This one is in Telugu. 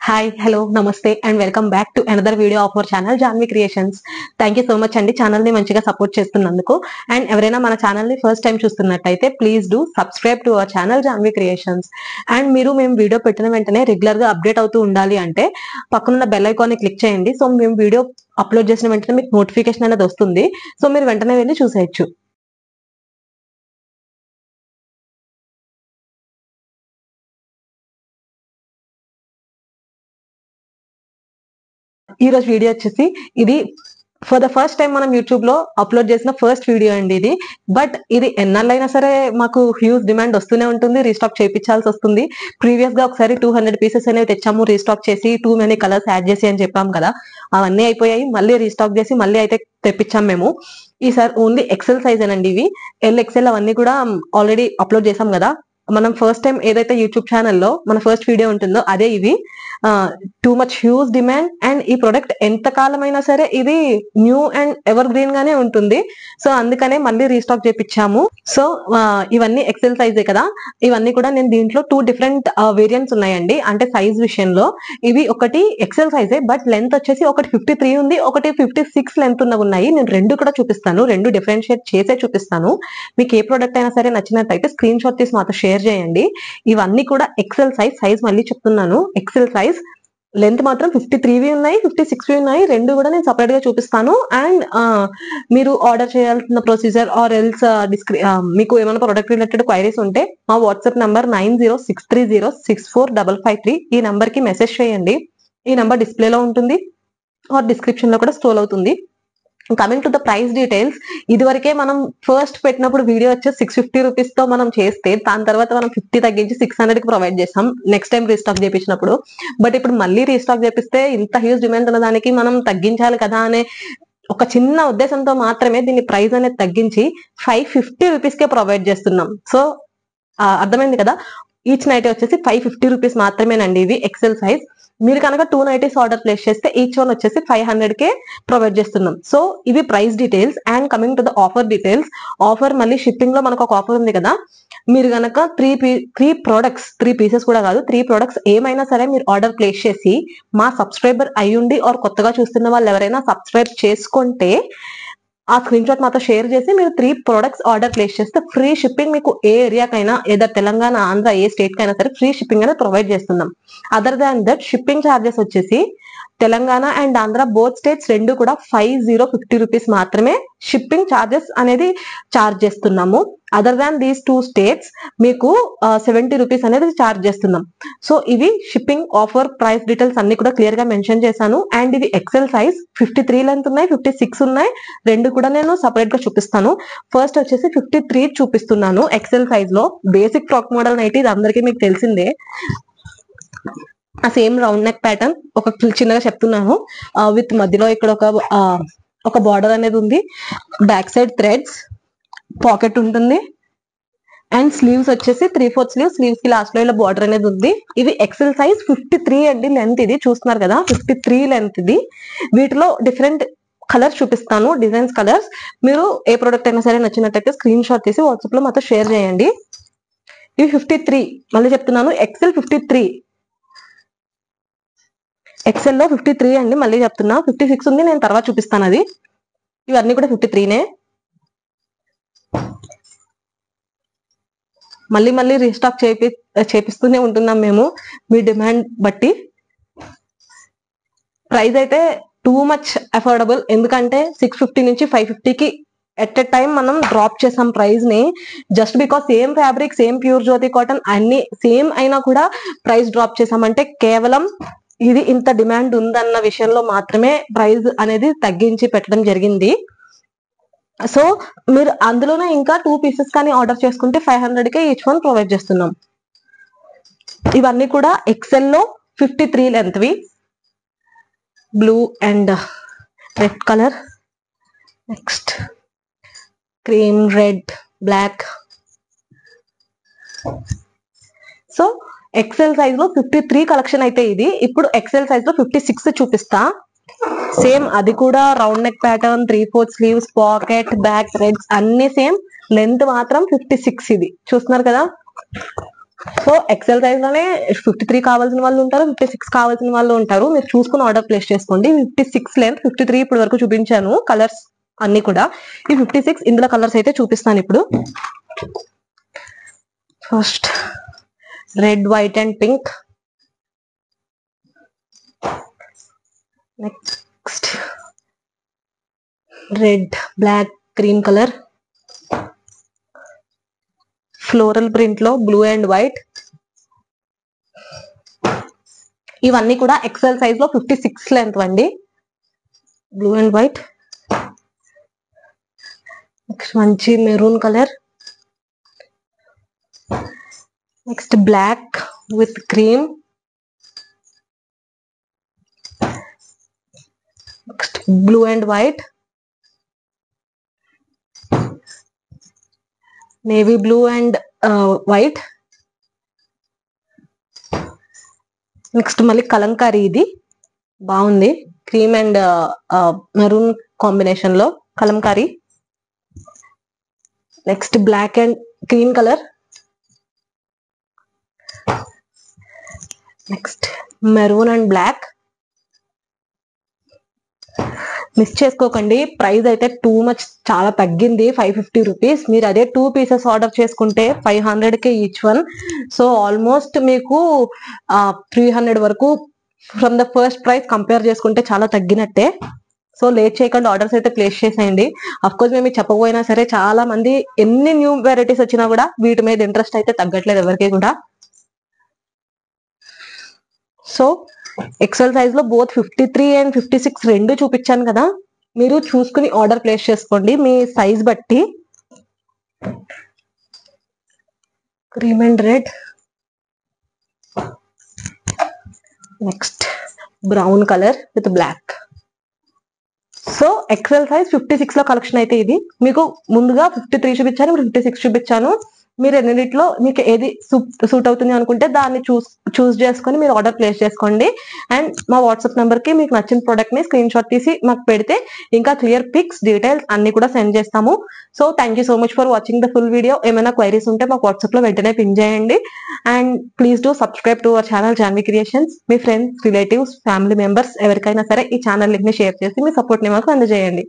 హాయ్ హలో నమస్తే and welcome back to another video of our channel Janvi creations. Thank you so much అండి ఛానల్ ని మంచిగా సపోర్ట్ చేస్తున్నందుకు. అండ్ ఎవరైనా మన ఛానల్ ని ఫస్ట్ టైం చూస్తున్నట్టయితే please do subscribe to our channel Janvi creations. And మేము వీడియో పెట్టిన వెంటనే రెగ్యులర్ గా అప్డేట్ అవుతూ ఉండాలి అంటే పక్కనున్న బెల్ ఐకాన్ ని క్లిక్ చేయండి. సో మేము వీడియో అప్లోడ్ చేసిన వెంటనే మీకు నోటిఫికేషన్ అనేది వస్తుంది. సో మీరు వెంటనే వెళ్ళి చూసేయచ్చు. ఈ రోజు వీడియో వచ్చేసి ఇది ఫర్ ద ఫస్ట్ టైం మనం యూట్యూబ్ లో అప్లోడ్ చేసిన ఫస్ట్ వీడియో అండి ఇది. బట్ ఇది ఎన్నాళ్ళైనా సరే మాకు హ్యూజ్ డిమాండ్ వస్తూనే ఉంటుంది, రీస్టాక్ చేయించాల్సి వస్తుంది. ప్రీవియస్ గా ఒకసారి 200 పీసెస్ అనేవి తెచ్చాము రీస్టాక్ చేసి, టూ మెనీ కలర్స్ యాడ్ చేసి అని చెప్పాం కదా, అవన్నీ అయిపోయాయి. మళ్ళీ రీస్టాక్ చేసి మళ్ళీ అయితే తెప్పించాం మేము. ఈసారి ఓన్లీ ఎక్సెల్ సైజ్ అనండి ఇవి. ఎల్ ఎక్సెల్ అవన్నీ కూడా ఆల్రెడీ అప్లోడ్ చేసాం కదా. మనం ఫస్ట్ టైం ఏదైతే యూట్యూబ్ ఛానల్లో మన ఫస్ట్ వీడియో ఉంటుందో అదే ఇవి. Too much huge demand and ఈ ప్రొడక్ట్ ఎంత కాలమైనా సరే ఇది న్యూ అండ్ ఎవర్ గ్రీన్ గానే ఉంటుంది. సో అందుకనే మళ్ళీ రీస్టాక్ చేపించాము. సో ఇవన్నీ ఎక్సెల్ సైజే కదా. ఇవన్నీ కూడా నేను దీంట్లో 2 డిఫరెంట్ వేరియంట్స్ ఉన్నాయండి. అంటే సైజ్ విషయంలో ఇవి ఒకటి ఎక్సెల్ సైజే, బట్ లెంత్ వచ్చేసి ఒకటి 53 ఉంది, ఒకటి 56 లెంత్ ఉన్నవి ఉన్నాయి. నేను రెండు కూడా చూపిస్తాను, రెండు డిఫరెన్షియేట్ చేసే చూపిస్తాను. మీకు ఏ ప్రోడక్ట్ అయినా సరే నచ్చినట్టయితే స్క్రీన్ షాట్ తీసి మాతో షేర్ చేయండి. ఇవన్నీ కూడా ఎక్సెల్ సైజ్ మళ్ళీ చెప్తున్నాను, ఎక్సెల్ సైజ్. లెంత్ మాత్రం 53వి ఉన్నాయి, 56వి ఉన్నాయి. రెండు కూడా నేను సపరేట్ గా చూపిస్తాను. అండ్ మీరు ఆర్డర్ చేయాల్సిన ప్రొసీజర్ ఆర్ ఎల్స్ మీకు ఏమైనా ప్రొడక్ట్ రిలేటెడ్ క్వైరీస్ ఉంటే మా వాట్సాప్ నంబర్ 9063064553 ఈ నంబర్ కి మెసేజ్ చేయండి. ఈ నంబర్ డిస్ప్లేలో ఉంటుంది ఆర్ డిస్క్రిప్షన్ లో కూడా స్క్రోల్ అవుతుంది. Coming to the price details, ఇదివరకే మనం ఫస్ట్ పెట్టినప్పుడు వీడియో వచ్చేసి 650 రూపీస్ తో మనం చేస్తే దాని తర్వాత మనం 50 తగ్గించి 600 కి ప్రొవైడ్ చేస్తాం నెక్స్ట్ టైం రీస్టాక్ చేపించినప్పుడు. బట్ ఇప్పుడు మళ్ళీ రీస్టాక్ చేపిస్తే ఇంత హ్యూజ్ డిమాండ్ ఉన్న దానికి మనం తగ్గించాలి కదా అనే ఒక చిన్న ఉద్దేశంతో మాత్రమే దీని ప్రైస్ అనేది తగ్గించి 550 రూపీస్ కే ప్రొవైడ్ చేస్తున్నాం. సో అర్థమైంది కదా. ఈచ్ నైటీ వచ్చేసి 550 రూపీస్ మాత్రమేనండి. ఇవి ఎక్సెల్ సైజ్. మీరు కనుక 2 నైటీస్ ఆర్డర్ ప్లేస్ చేస్తే ఈచ్ వన్ వచ్చేసి 500కే ప్రొవైడ్ చేస్తున్నాం. సో ఇవి price details. And coming to the offer details, offer మళ్ళీ షిప్పింగ్ లో మనకు ఒక ఆఫర్ ఉంది కదా. మీరు కనుక 3 ప్రొడక్ట్స్, 3 పీసెస్ కూడా కాదు, 3 ప్రొడక్ట్స్ ఏమైనా సరే మీరు ఆర్డర్ ప్లేస్ చేసి మా సబ్స్క్రైబర్ అయ్యుండి ఆర్ కొత్తగా చూస్తున్న వాళ్ళు ఎవరైనా సబ్స్క్రైబ్ చేసుకుంటే ఆ స్క్రీన్ షాట్ మాతో షేర్ చేసి మీరు 3 ప్రొడక్ట్స్ ఆర్డర్ ప్లేస్ చేస్తే ఫ్రీ షిప్పింగ్ మీకు ఏ ఏరియాకైనా, ఏదో తెలంగాణ, ఆంధ్ర, ఏ స్టేట్ కైనా సరే ఫ్రీ షిప్పింగ్ అనేది ప్రొవైడ్ చేస్తున్నాం. Other than that shipping charges వచ్చేసి Telangana and Andhra both states రెండు కూడా 50 రూపీస్ మాత్రమే షిప్పింగ్ ఛార్జెస్ అనేది ఛార్జ్ చేస్తున్నాము. అదర్ దాన్ దీస్ 2 స్టేట్స్ మీకు 70 రూపీస్ అనేది ఛార్జ్ చేస్తున్నాం. సో ఇవి షిప్పింగ్ ఆఫర్ ప్రైస్ డీటెయిల్స్ అన్ని కూడా క్లియర్ గా మెన్షన్ చేశాను. అండ్ ఇవి ఎక్సెల్ సైజ్ 53 లెంత్ ఉన్నాయి, 56 ఉన్నాయి. రెండు కూడా నేను సపరేట్ గా చూపిస్తాను. ఫస్ట్ వచ్చేసి 53 చూపిస్తున్నాను ఎక్సెల్ సైజ్ లో. బేసిక్ ఫ్రాక్ మోడల్ నైట్ ఇది అందరికీ మీకు తెలిసిందే. ఆ సేమ్ రౌండ్ నెక్ ప్యాటర్న్ ఒక చిన్నగా చెప్తున్నాను. విత్ మధ్యలో ఇక్కడ ఒక బార్డర్ అనేది ఉంది. బ్యాక్ సైడ్ థ్రెడ్స్, పాకెట్ ఉంటుంది. అండ్ స్లీవ్స్ వచ్చేసి 3/4 స్లీవ్స్ కి లాస్ట్ లో ఇలా బార్డర్ అనేది ఉంది. ఇవి ఎక్సెల్ సైజ్ 53 అండి లెంత్. ఇది చూస్తున్నారు కదా 53 లెంత్ ఇది. వీటిలో డిఫరెంట్ కలర్స్ చూపిస్తాను, డిజైన్స్ కలర్స్. మీరు ఏ ప్రోడక్ట్ అయినా సరే నచ్చినట్టయితే స్క్రీన్ షాట్ తీసి వాట్సాప్ లో మాతో షేర్ చేయండి. ఇవి 53, మళ్ళీ చెప్తున్నాను ఎక్సెల్ 53. ఎక్సెల్ లో 53 అండి, మళ్ళీ చెప్తున్నా. 56 ఉంది, నేను తర్వాత చూపిస్తాను అది. ఇవన్నీ కూడా 53నే. మళ్ళీ రీస్టాక్ చేపిస్తూనే ఉంటున్నాం మేము మీ డిమాండ్ బట్టి. ప్రైస్ అయితే టూ మచ్ అఫోర్డబుల్, ఎందుకంటే 650 నుంచి 550కి ఎట్ ఎ టైం మనం డ్రాప్ చేసాం ప్రైస్ ని. Just because same fabric, same pure Jyoti cotton అన్ని సేమ్ అయినా కూడా ప్రైస్ డ్రాప్ చేసామంటే కేవలం ఇది ఇంత డిమాండ్ ఉందన్న విషయంలో మాత్రమే ప్రైస్ అనేది తగ్గించి పెట్టడం జరిగింది. సో మీరు అందులోనే ఇంకా 2 పీసెస్ కానీ ఆర్డర్ చేసుకుంటే 500కే ఈచ్ వన్ ప్రొవైడ్ చేస్తున్నాం. ఇవన్నీ కూడా ఎక్సెల్ లో 53 లెంత్వి. Blue and red colour, next cream, red, black. So XL size లో 53 కలెక్షన్ అయితే ఇది. ఇప్పుడు ఎక్సెల్ సైజ్ లో 56 చూపిస్తా. సేమ్ అది కూడా round neck pattern, 3/4 sleeves, pocket, back threads అన్ని సేమ్. లెంత్ మాత్రం 56. ఇది చూస్తున్నారు కదా. సో ఎక్సెల్ సైజ్ లోనే 53 కావాల్సిన వాళ్ళు ఉంటారు, 56 కావాల్సిన వాళ్ళు ఉంటారు. మీరు చూసుకుని ఆర్డర్ ప్లేస్ చేసుకోండి. 56 లెంత్, 53 ఇప్పుడు వరకు చూపించాను కలర్స్ అన్ని కూడా. ఈ 56 ఇందులో కలర్స్ అయితే చూపిస్తాను ఇప్పుడు. First red, white and pink. Next red, black, green colour. Floral print లో బ్లూ అండ్ వైట్. ఇవన్నీ కూడా ఎక్సెల్ సైజ్ లో 56 లెంత్ అండి. Blue and white. నెక్స్ట్ మంచి maroon colour. Next black with cream. Next blue and white. Navy blue and white. Next మళ్ళీ కలంకారీ, ఇది బాగుంది, క్రీమ్ అండ్ మెరూన్ కాంబినేషన్ లో kalamkari. Next black and green colour. Next maroon and black. Miss చేసుకోకండి, ప్రైస్ అయితే టూ మచ్, చాలా తగ్గింది, 550 రూపీస్. మీరు అదే 2 పీసెస్ ఆర్డర్ చేసుకుంటే 500కే ఈచ్ వన్. సో ఆల్మోస్ట్ మీకు 300 వరకు from the first price compare చేసుకుంటే చాలా తగ్గినట్టే. సో లేట్ చేయకుండా ఆర్డర్స్ అయితే ప్లేస్ చేసేయండి. అఫ్ కోర్స్ మేము చెప్పకపోయినా సరే చాలా మంది ఎన్ని న్యూ వెరైటీస్ వచ్చినా కూడా వీటి మీద ఇంట్రెస్ట్ అయితే తగ్గట్లేదు ఎవరికి కూడా. సో ఎక్సెల్ సైజ్ లో బోత్ 53 అండ్ 56 రెండు చూపించాను కదా, మీరు చూసుకుని ఆర్డర్ ప్లేస్ చేసుకోండి మీ సైజ్ బట్టి. Cream and red. Next brown colour with black. So XL size 56 లో కలెక్షన్ అయితే ఇది. మీకు ముందుగా 53 చూపించాను, 56 చూపించాను. మీరు ఎన్నిటిలో మీకు ఏది సూట్ అవుతుంది అనుకుంటే దాన్ని చూస్ చేసుకొని మీరు ఆర్డర్ ప్లేస్ చేసుకోండి. అండ్ మా వాట్సాప్ నెంబర్ కి మీకు నచ్చిన ప్రోడక్ట్ ని స్క్రీన్ షాట్ తీసి మాకు పెడితే ఇంకా క్లియర్ పిక్స్, డీటెయిల్స్ అన్ని కూడా సెండ్ చేస్తాము. So thank you so much for watching the full video. ఏమైనా క్వైరీస్ ఉంటే మాకు వాట్సాప్ లో వెంటనే పిన్ చేయండి. And please do subscribe to our channel Janvi creations. మీ ఫ్రెండ్స్, రిలేటివ్స్, ఫ్యామిలీ మెంబర్స్ ఎవరికైనా సరే ఈ ఛానల్ లింక్ ని షేర్ చేసి మీ సపోర్ట్ ని మాకు అందజేయండి.